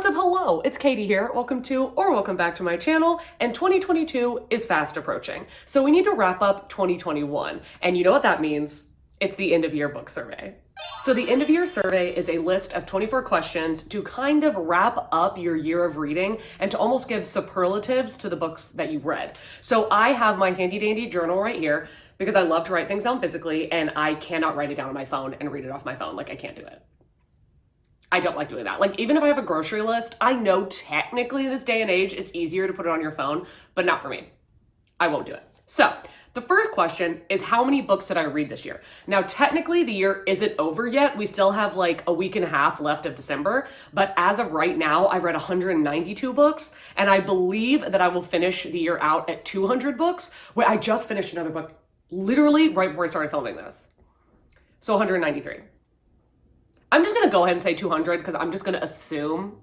What's up? Hello, it's Katie here. Welcome to or welcome back to my channel. And 2022 is fast approaching. So we need to wrap up 2021. And you know what that means? It's the end of year book survey. So the end of year survey is a list of 24 questions to kind of wrap up your year of reading and to almost give superlatives to the books that you read. So I have my handy dandy journal right here because I love to write things down physically and I cannot write it down on my phone and read it off my phone. Like I can't do it. I don't like doing that. Like even if I have a grocery list, I know technically this day and age, it's easier to put it on your phone, but not for me. I won't do it. So the first question is how many books did I read this year? Now, technically the year isn't over yet. We still have like a week and a half left of December, but as of right now, I've read 192 books and I believe that I will finish the year out at 200 books, where I just finished another book literally right before I started filming this. So 193. I'm just gonna go ahead and say 200 because I'm just gonna assume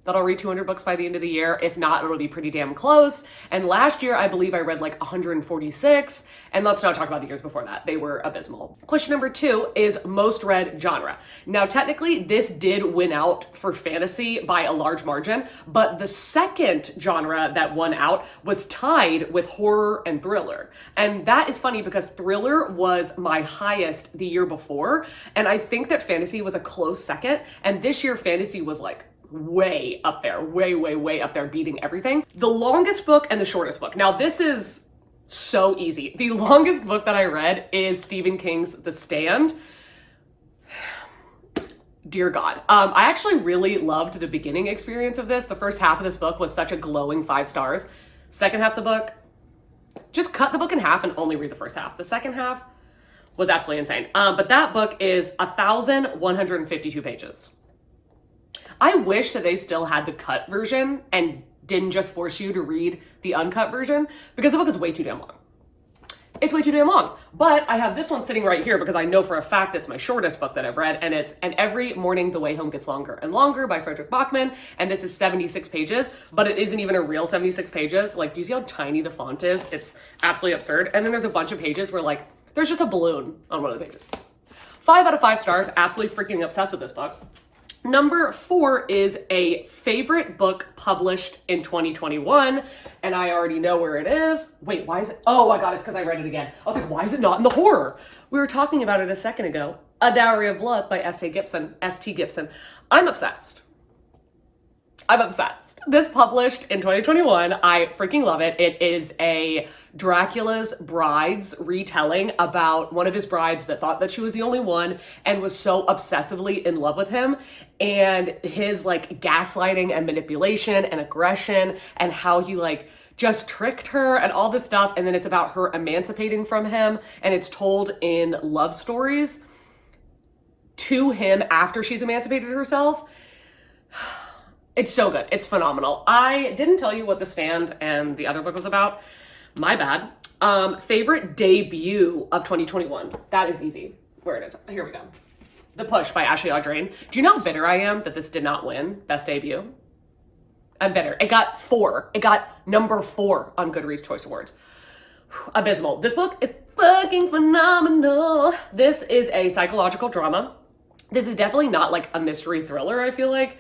that I'll read 200 books by the end of the year. If not, it'll be pretty damn close. And last year, I believe I read like 146. And let's not talk about the years before that. They were abysmal. Question number 2 is most read genre. Now, technically, this did win out for fantasy by a large margin, but the second genre that won out was tied with horror and thriller. And that is funny because thriller was my highest the year before. And I think that fantasy was a close second. And this year, fantasy was like way up there, way up there, beating everything. The longest book and the shortest book. Now this is so easy. The longest book that I read is Stephen King's The Stand. Dear God. I actually really loved the beginning experience of this. The first half of this book was such a glowing 5 stars. Second half of the book, just cut the book in half and only read the first half. The second half was absolutely insane. But that book is 1,152 pages. I wish that they still had the cut version and didn't just force you to read the uncut version because the book is way too damn long. It's way too damn long. But I have this one sitting right here because I know for a fact it's my shortest book that I've read, and it's And Every Morning the Way Home Gets Longer and Longer by Frederick Bachman. And this is 76 pages, but it isn't even a real 76 pages. Like, do you see how tiny the font is? It's absolutely absurd. And then there's a bunch of pages where like, there's just a balloon on one of the pages. 5 out of 5 stars, absolutely freaking obsessed with this book. Number 4 is a favorite book published in 2021, and I already know where it is. Wait, why is it? Oh my God, it's because I read it again. I was like, why is it not in the horror? We were talking about it a second ago. A Dowry of Blood by S.T. Gibson. I'm obsessed. I'm obsessed. This published in 2021. I freaking love it. It is a Dracula's brides retelling about one of his brides that thought that she was the only one and was so obsessively in love with him, and his like gaslighting and manipulation and aggression and how he like just tricked her and all this stuff. And then it's about her emancipating from him, and it's told in love stories to him after she's emancipated herself. It's so good. It's phenomenal. I didn't tell you what The Stand and the other book was about. My bad. Favorite debut of 2021. That is easy. Where it is. Here we go. The Push by Ashley Audrain. Do you know how bitter I am that this did not win Best Debut? I'm bitter. It got 4. It got number 4 on Goodreads Choice Awards. Abysmal. This book is fucking phenomenal. This is a psychological drama. This is definitely not like a mystery thriller, I feel like.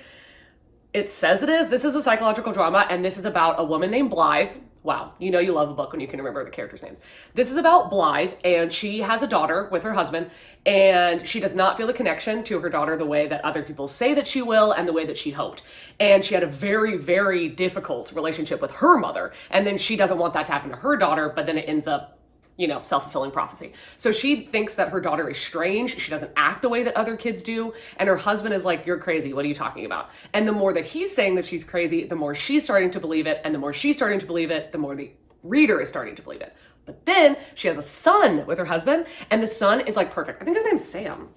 It says it is. This is a psychological drama, and this is about a woman named Blythe. Wow, you know you love a book when you can remember the characters' names. This is about Blythe, and she has a daughter with her husband, and she does not feel a connection to her daughter the way that other people say that she will and the way that she hoped. And she had a very, very difficult relationship with her mother, and then she doesn't want that to happen to her daughter, but then it ends up, you know, self-fulfilling prophecy. So she thinks that her daughter is strange. She doesn't act the way that other kids do. And her husband is like, you're crazy. What are you talking about? And the more that he's saying that she's crazy, the more she's starting to believe it. And the more she's starting to believe it, the more the reader is starting to believe it. But then she has a son with her husband, and the son is like perfect. I think his name's Sam.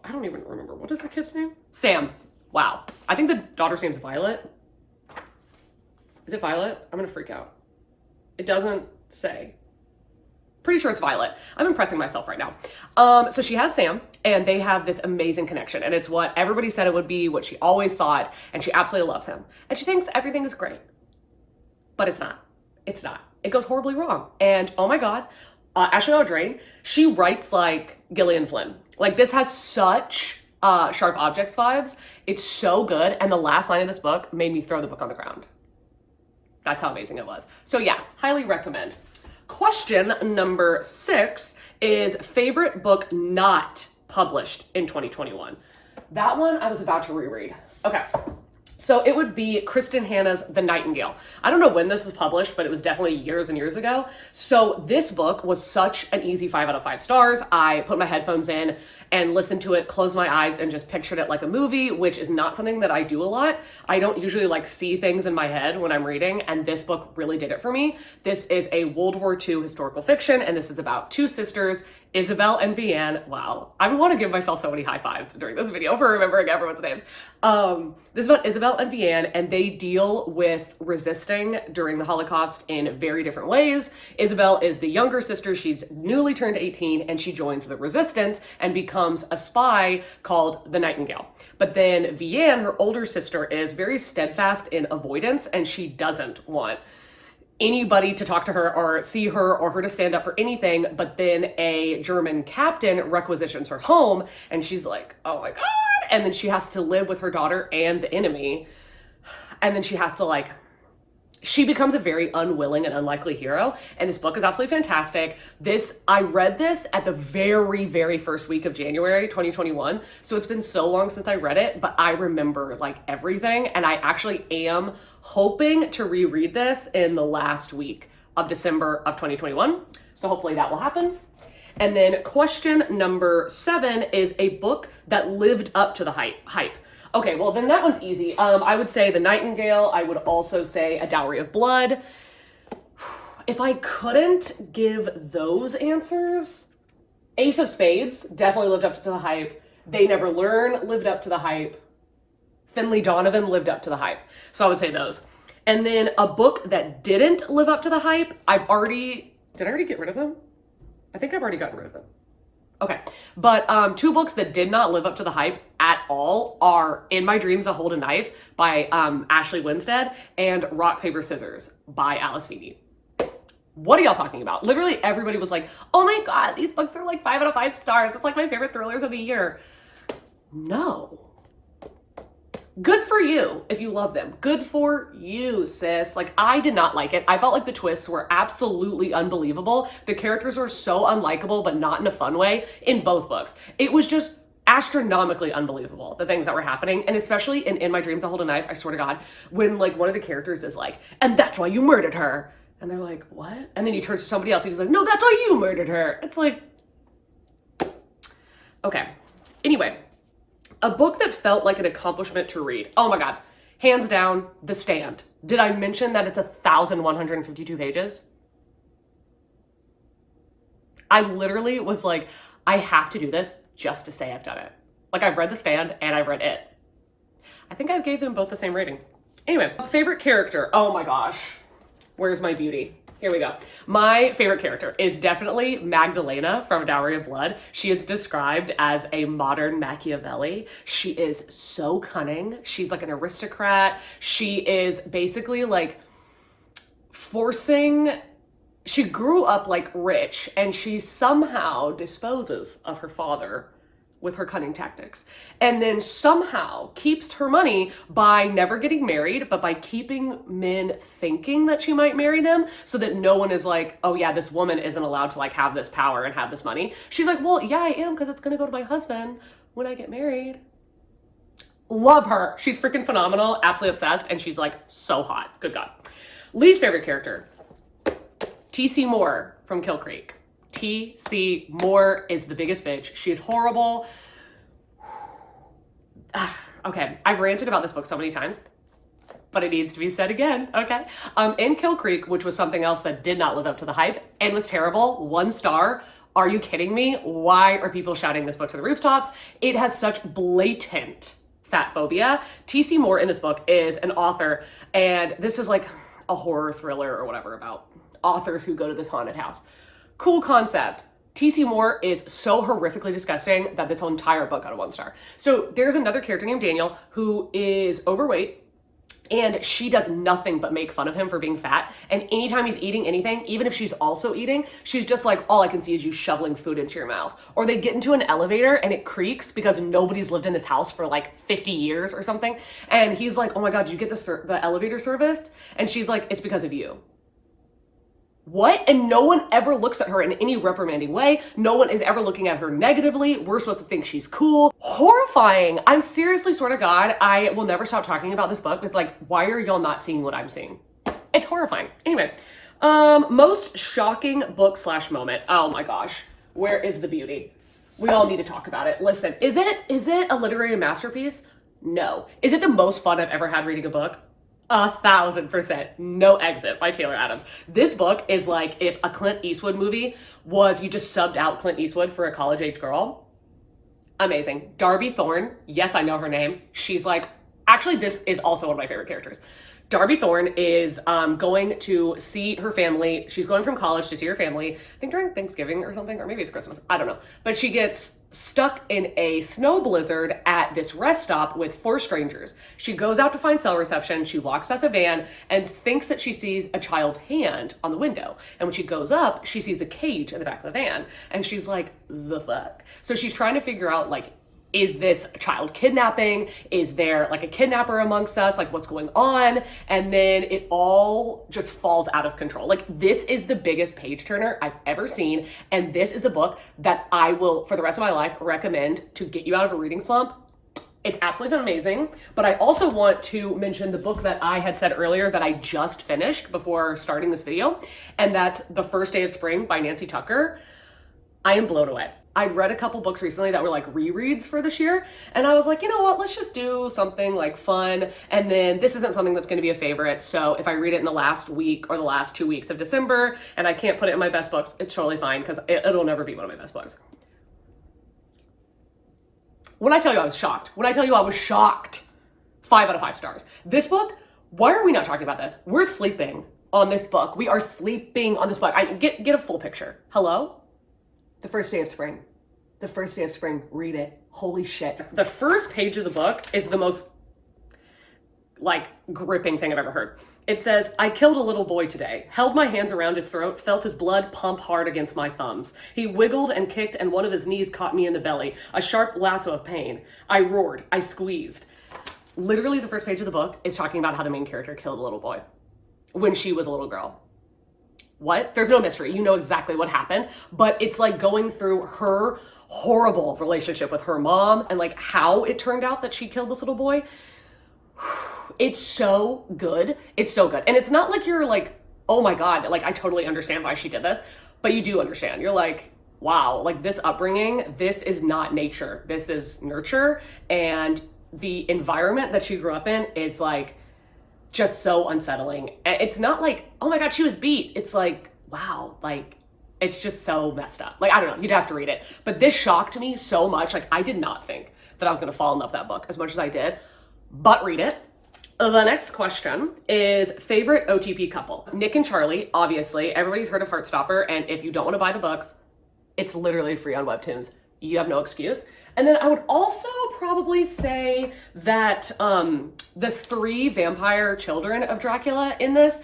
I don't even remember. What is the kid's name? Sam. Wow. I think the daughter's name's Violet. Is it Violet? I'm gonna freak out. It doesn't say. Pretty sure it's Violet. I'm impressing myself right now. So she has Sam, and they have this amazing connection, and it's what everybody said it would be, what she always thought, and she absolutely loves him. And she thinks everything is great, but it's not. It's not. It goes horribly wrong. And oh my God, Ashley Audrain, she writes like Gillian Flynn. Like this has such Sharp Objects vibes. It's so good. And the last line of this book made me throw the book on the ground. That's how amazing it was. So yeah, highly recommend. Question number 6 is favorite book not published in 2021. That one I was about to reread. Okay. So it would be Kristen Hanna's The Nightingale. I don't know when this was published, but it was definitely years and years ago. So this book was such an easy 5 out of 5 stars. I put my headphones in and listened to it, closed my eyes, and just pictured it like a movie, which is not something that I do a lot. I don't usually like see things in my head when I'm reading, and this book really did it for me. This is a World War II historical fiction, and this is about 2 sisters, Isabel and Vianne. Wow, I want to give myself so many high fives during this video for remembering everyone's names. This is about Isabel and Vianne, and they deal with resisting during the Holocaust in very different ways. Isabel is the younger sister. She's newly turned 18, and she joins the resistance and becomes a spy called the Nightingale. But then Vianne, her older sister, is very steadfast in avoidance, and she doesn't want anybody to talk to her or see her or her to stand up for anything. But then a German captain requisitions her home, and she's like, oh my God. And then she has to live with her daughter and the enemy. And then she has to she becomes a very unwilling and unlikely hero. And this book is absolutely fantastic. I read this at the very, very first week of January 2021. So it's been so long since I read it, but I remember everything. And I actually am hoping to reread this in the last week of December of 2021. So hopefully that will happen. And then question number 7 is a book that lived up to the hype. Okay, well then that one's easy. I would say The Nightingale. I would also say A Dowry of Blood. If I couldn't give those answers, Ace of Spades definitely lived up to the hype. They Never Learn lived up to the hype. Finley Donovan lived up to the hype. So I would say those. And then a book that didn't live up to the hype, did I already get rid of them? I think I've already gotten rid of them. Okay, but 2 books that did not live up to the hype at all are In My Dreams, I Hold a Knife by Ashley Winstead and Rock, Paper, Scissors by Alice Phoebe. What are y'all talking about? Literally everybody was like, oh my God, these books are 5 out of 5 stars. It's my favorite thrillers of the year. No. Good for you if you love them. Good for you, sis. I did not like it. I felt like the twists were absolutely unbelievable. The characters were so unlikable, but not in a fun way in both books. It was just astronomically unbelievable, the things that were happening. And especially in My Dreams, I Hold a Knife, I swear to God, when one of the characters is and that's why you murdered her. And they're like, what? And then he turns to somebody else and he's like, no, that's why you murdered her. It's okay. Anyway. A book that felt like an accomplishment to read. Oh my God. Hands down, The Stand. Did I mention that it's 1,152 pages? I literally was I have to do this just to say I've done it. I've read The Stand and I've read it. I think I gave them both the same rating. Anyway, favorite character. Oh my gosh. Where's my beauty? Here we go. My favorite character is definitely Magdalena from A Dowry of Blood. She is described as a modern Machiavelli. She is so cunning. She's an aristocrat. She is basically she grew up rich, and she somehow disposes of her father with her cunning tactics, and then somehow keeps her money by never getting married, but by keeping men thinking that she might marry them, so that no one is oh yeah, this woman isn't allowed to have this power and have this money. She's well, yeah, I am, because it's gonna go to my husband when I get married. Love her. She's freaking phenomenal, absolutely obsessed, and she's so hot. Good God. Least favorite character, T.C. Moore from Kill Creek. T.C. Moore is the biggest bitch. She's horrible. Okay, I've ranted about this book so many times, but it needs to be said again, okay? In Kill Creek, which was something else that did not live up to the hype and was terrible, 1 star. Are you kidding me? Why are people shouting this book to the rooftops? It has such blatant fat phobia. T.C. Moore in this book is an author, and this is a horror thriller or whatever about authors who go to this haunted house. Cool concept. T.C. Moore is so horrifically disgusting that this whole entire book got a 1 star. So there's another character named Daniel who is overweight, And she does nothing but make fun of him for being fat. And anytime he's eating anything, even if she's also eating, she's just like, all I can see is you shoveling food into your mouth. Or they get into an elevator and it creaks because nobody's lived in this house for like 50 years or something. And he's like, oh my God, did you get the elevator serviced? And she's like, it's because of you. What? And no one ever looks at her in any reprimanding way. No one is ever looking at her negatively. We're supposed to think she's cool. Horrifying. I'm seriously, sort of God, I will never stop talking about this book. It's like, why are y'all not seeing what I'm seeing? It's horrifying. Anyway, most shocking book / moment. Oh my gosh. Where is the beauty? We all need to talk about it. Listen, is it a literary masterpiece? No. Is it the most fun I've ever had reading a book? 1,000%. No Exit by Taylor Adams. This book is like if a Clint Eastwood movie was, you just subbed out Clint Eastwood for a college-age girl. Amazing. Darby Thorne. Yes, I know her name. She's like, actually, this is also one of my favorite characters. Darby Thorne is going to see her family. She's going from college to see her family, I think during Thanksgiving or something, or maybe it's Christmas. I don't know. But she gets stuck in a snow blizzard at this rest stop with 4 strangers. She goes out to find cell reception. She walks past a van and thinks that she sees a child's hand on the window. And when she goes up, she sees a cage in the back of the van. And she's like, the fuck? So she's trying to figure out, like, is this child kidnapping? Is there like a kidnapper amongst us? Like, what's going on? And then it all just falls out of control. Like, this is the biggest page turner I've ever seen. And this is a book that I will, for the rest of my life, recommend to get you out of a reading slump. It's absolutely amazing. But I also want to mention the book that I had said earlier that I just finished before starting this video. And that's The First Day of Spring by Nancy Tucker. I am blown away. I'd read a couple books recently that were like rereads for this year. And I was like, you know what, let's just do something like fun. And then this isn't something that's gonna be a favorite. So if I read it in the last week or the last 2 weeks of December and I can't put it in my best books, it's totally fine because it'll never be one of my best books. When I tell you I was shocked, 5 out of 5 stars. This book, why are we not talking about this? We're sleeping on this book. We are sleeping on this book. Get a full picture. Hello? The First Day of Spring. The First Day of Spring. Read it. Holy shit. The first page of the book is the most, like, gripping thing I've ever heard. It says, I killed a little boy today, held my hands around his throat, felt his blood pump hard against my thumbs. He wiggled and kicked, and one of his knees caught me in the belly, a sharp lasso of pain. I roared. I squeezed. Literally, the first page of the book is talking about how the main character killed a little boy when she was a little girl. What? There's no mystery. You know exactly what happened, but it's like going through her horrible relationship with her mom and like how it turned out that she killed this little boy. It's so good. It's so good. And it's not like you're like, oh my God, like I totally understand why she did this, but you do understand. You're like, wow, like this upbringing, this is not nature. This is nurture. And the environment that she grew up in is like, just so unsettling. It's not like, oh my God, she was beat. It's like, wow, like, it's just so messed up. Like, I don't know, you'd have to read it. But this shocked me so much. Like, I did not think that I was gonna fall in love with that book as much as I did, but read it. The next question is favorite OTP couple. Nick and Charlie, obviously. Everybody's heard of Heartstopper, and if you don't wanna buy the books, it's literally free on Webtoons. You have no excuse. And then I would also probably say that the 3 vampire children of Dracula in this,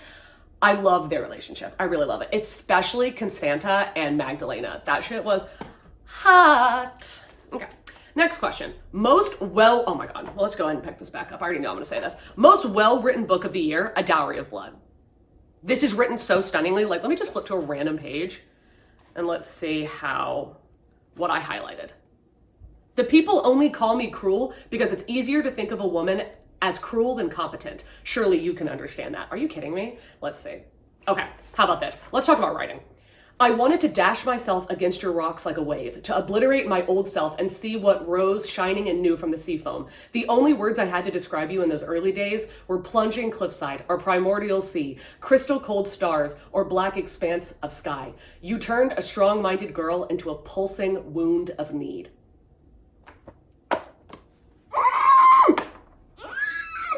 I love their relationship. I really love it. Especially Constanta and Magdalena. That shit was hot. Okay, next question. Oh my God, well, let's go ahead and pick this back up. I already know I'm gonna say this. Most well-written book of the year, A Dowry of Blood. This is written so stunningly. Like, let me just flip to a random page and let's see what I highlighted. The people only call me cruel because it's easier to think of a woman as cruel than competent. Surely you can understand that. Are you kidding me? Let's see. Okay, how about this? Let's talk about writing. I wanted to dash myself against your rocks like a wave, to obliterate my old self and see what rose shining and new from the sea foam. The only words I had to describe you in those early days were plunging cliffside or primordial sea, crystal cold stars or black expanse of sky. You turned a strong-minded girl into a pulsing wound of need.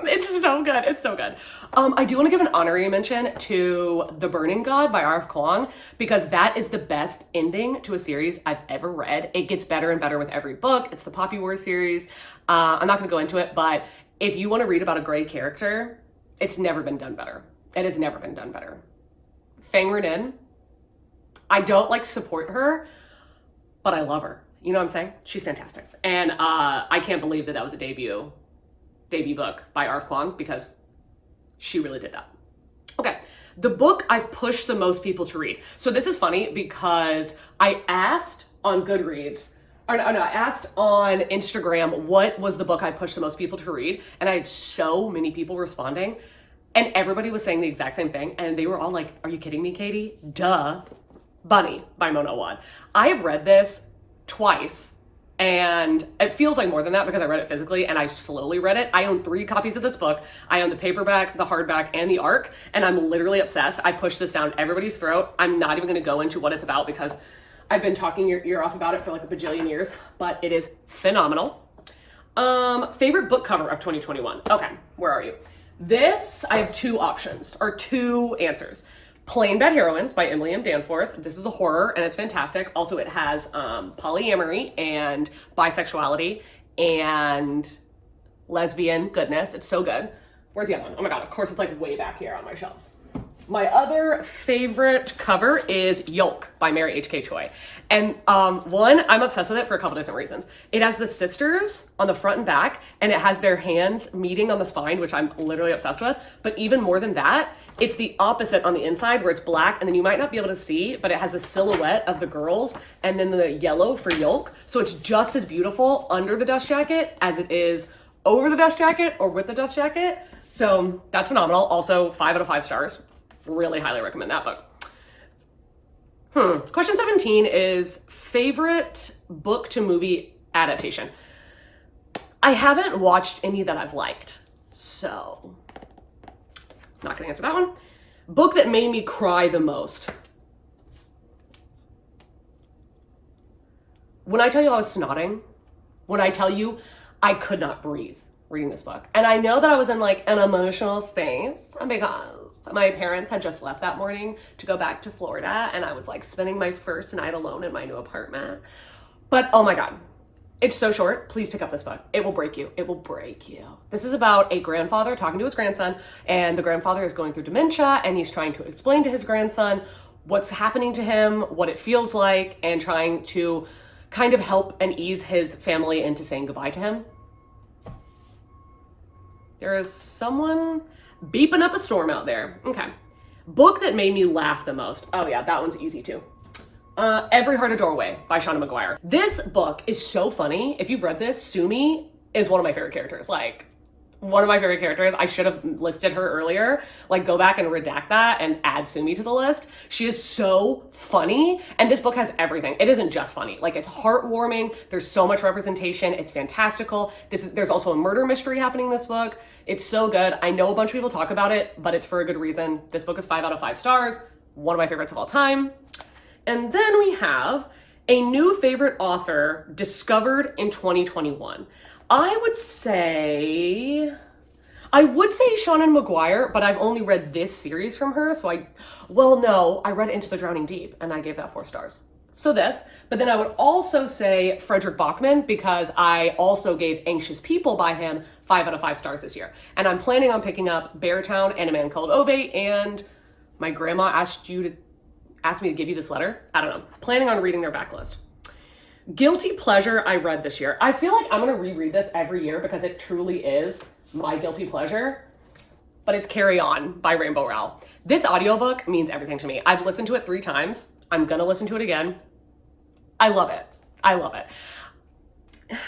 It's so good. It's so good. I do want to give an honorary mention to The Burning God by R.F. Kuang because that is the best ending to a series I've ever read. It gets better and better with every book. It's the Poppy War series. I'm not going to go into it, but If you want to read about a great character, it's never been done better. It has never been done better. Fang Renin, I don't like support her, but I love her. You know what I'm saying? She's fantastic. And I can't believe that was a debut book by Arf Kwong, because she really did that. Okay, the book I've pushed the most people to read. So this is funny because I asked on Goodreads, I asked on Instagram what was the book I pushed the most people to read, and I had so many people responding, and everybody was saying the exact same thing, and they were all like, are you kidding me, Katie? Duh. Bunny by Mona Wad. I have read this twice, and it feels like more than that because I read it physically and I slowly read it. I own 3 copies of this book. I own the paperback, the hardback, and the ARC, and I'm literally obsessed. I pushed this down everybody's throat. I'm not even going to go into what it's about because I've been talking your ear off about it for like a bajillion years, but it is phenomenal. Favorite book cover of 2021. Okay, where are you? This, I have 2 options, or 2 answers. Plain Bad Heroines by Emily M. Danforth. This is a horror and it's fantastic. Also, it has polyamory and bisexuality and lesbian goodness. It's so good. Where's the other one? Oh my God, of course it's like way back here on my shelves. My other favorite cover is Yolk by Mary H.K. Choi. And one, I'm obsessed with it for a couple different reasons. It has the sisters on the front and back, and it has their hands meeting on the spine, which I'm literally obsessed with. But even more than that, it's the opposite on the inside where it's black, and then you might not be able to see, but it has the silhouette of the girls and then the yellow for Yolk. So it's just as beautiful under the dust jacket as it is over the dust jacket or with the dust jacket. So that's phenomenal. Also 5 out of 5 stars. Really highly recommend that book. Question 17 is favorite book to movie adaptation. I haven't watched any that I've liked, so not gonna answer that one. Book that made me cry the most. When I tell you I was snotting, when I tell you I could not breathe reading this book. And I know that I was in like an emotional space because my parents had just left that morning to go back to Florida, and I was like spending my first night alone in my new apartment. But oh my God, it's so short. Please pick up this book. It will break you. It will break you. This is about a grandfather talking to his grandson, and the grandfather is going through dementia, and he's trying to explain to his grandson what's happening to him, what it feels like, and trying to kind of help and ease his family into saying goodbye to him. There is someone beeping up a storm out there. Okay. Book that made me laugh the most. Oh yeah, that one's easy too. Every Heart a Doorway by Shauna McGuire. This book is so funny. If you've read this, Sumi is one of my favorite characters. Like, one of my favorite characters. I should have listed her earlier. Like, go back and redact that and add Sumi to the list. She is so funny, and this book has everything. It isn't just funny. Like, it's heartwarming. There's so much representation. It's fantastical. There's also a murder mystery happening in this book. It's so good. I know a bunch of people talk about it, but it's for a good reason. This book is 5 out of 5 stars. One of my favorites of all time. And then we have a new favorite author discovered in 2021. I would say Shauna McGuire, but I've only read this series from her. So I read Into the Drowning Deep and I gave that 4 stars. So this, but then I would also say Frederick Bachman, because I also gave Anxious People by him 5 out of 5 stars this year. And I'm planning on picking up Beartown and A Man Called Ove, and my grandma asked me to give you this letter. I don't know. Planning on reading their backlist. Guilty pleasure I read this year. I feel like I'm going to reread this every year because it truly is my guilty pleasure, but it's Carry On by Rainbow Rowell. This audiobook means everything to me. I've listened to it 3 times. I'm going to listen to it again. I love it. I love it.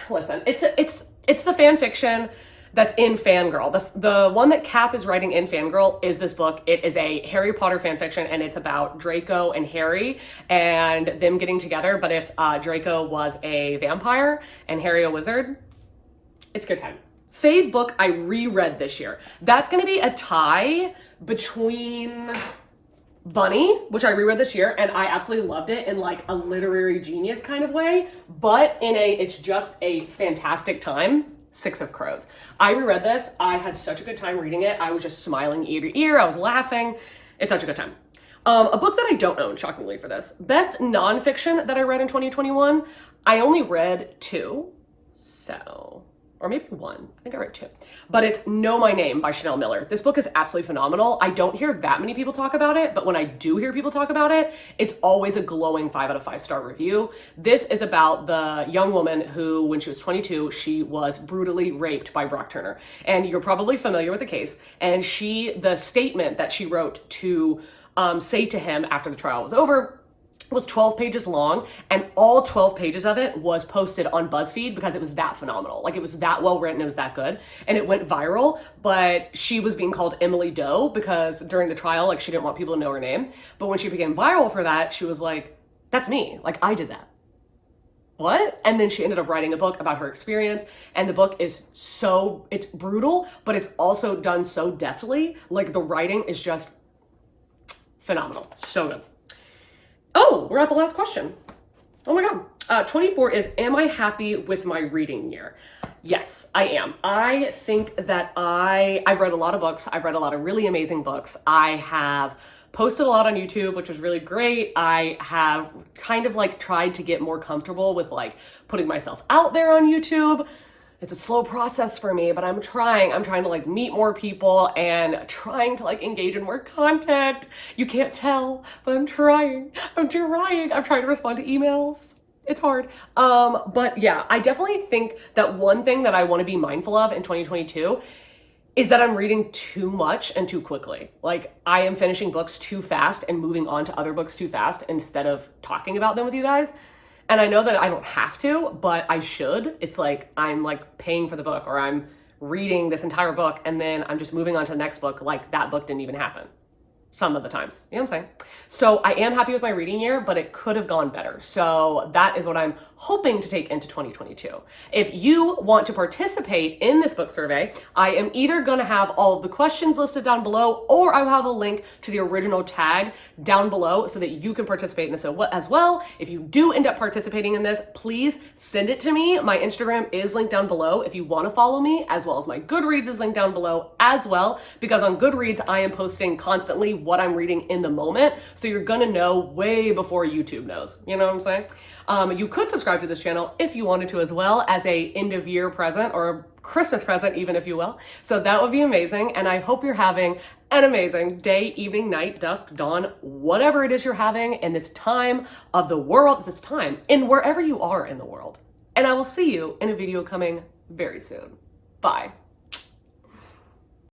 Listen, it's the fan fiction that's in Fangirl. The one that Kath is writing in Fangirl is this book. It is a Harry Potter fan fiction, and it's about Draco and Harry and them getting together. But if Draco was a vampire and Harry a wizard, it's good time. Fave book I reread this year. That's going to be a tie between Bunny, which I reread this year, and I absolutely loved it in like a literary genius kind of way, but it's just a fantastic time. 6 of Crows. I reread this. I had such a good time reading it. I was just smiling ear to ear. I was laughing. It's such a good time. A book that I don't own, shockingly for this. Best nonfiction that I read in 2021. I only read 2. So or maybe one. I think I read two. But it's Know My Name by Chanel Miller. This book is absolutely phenomenal. I don't hear that many people talk about it, but when I do hear people talk about it, it's always a glowing 5 out of 5 star review. This is about the young woman who, when she was 22, she was brutally raped by Brock Turner. And you're probably familiar with the case. And the statement that she wrote to say to him after the trial was over was 12 pages long, and all 12 pages of it was posted on BuzzFeed because it was that phenomenal. Like, it was that well written, it was that good, and it went viral. But she was being called Emily Doe because during the trial, like, she didn't want people to know her name. But when she became viral for that, she was like, that's me, like, I did that. What? And then she ended up writing a book about her experience, and the book is it's brutal, but it's also done so deftly. Like, the writing is just phenomenal. So good. Oh, we're at the last question. Oh my God. 24 is, am I happy with my reading year? Yes, I am. I think that I've read a lot of books. I've read a lot of really amazing books. I have posted a lot on YouTube, which was really great. I have kind of like tried to get more comfortable with like putting myself out there on YouTube. It's a slow process for me, but I'm trying to like meet more people and trying to like engage in more content. You can't tell, but I'm trying. I'm trying to respond to emails. It's hard. But yeah, I definitely think that one thing that I want to be mindful of in 2022 is that I'm reading too much and too quickly. Like, I am finishing books too fast and moving on to other books too fast instead of talking about them with you guys. And I know that I don't have to, but I should. It's like I'm like paying for the book, or I'm reading this entire book and then I'm just moving on to the next book like that book didn't even happen. Some of the times, you know what I'm saying? So I am happy with my reading year, but it could have gone better. So that is what I'm hoping to take into 2022. If you want to participate in this book survey, I am either gonna have all of the questions listed down below, or I will have a link to the original tag down below so that you can participate in this as well. If you do end up participating in this, please send it to me. My Instagram is linked down below if you wanna follow me, as well as my Goodreads is linked down below as well, because on Goodreads, I am posting constantly what I'm reading in the moment. So you're gonna know way before YouTube knows. You know what I'm saying? You could subscribe to this channel if you wanted to as well, as a end of year present or a Christmas present, even if you will. So that would be amazing. And I hope you're having an amazing day, evening, night, dusk, dawn, whatever it is you're having in this time of the world, this time, in wherever you are in the world. And I will see you in a video coming very soon. Bye.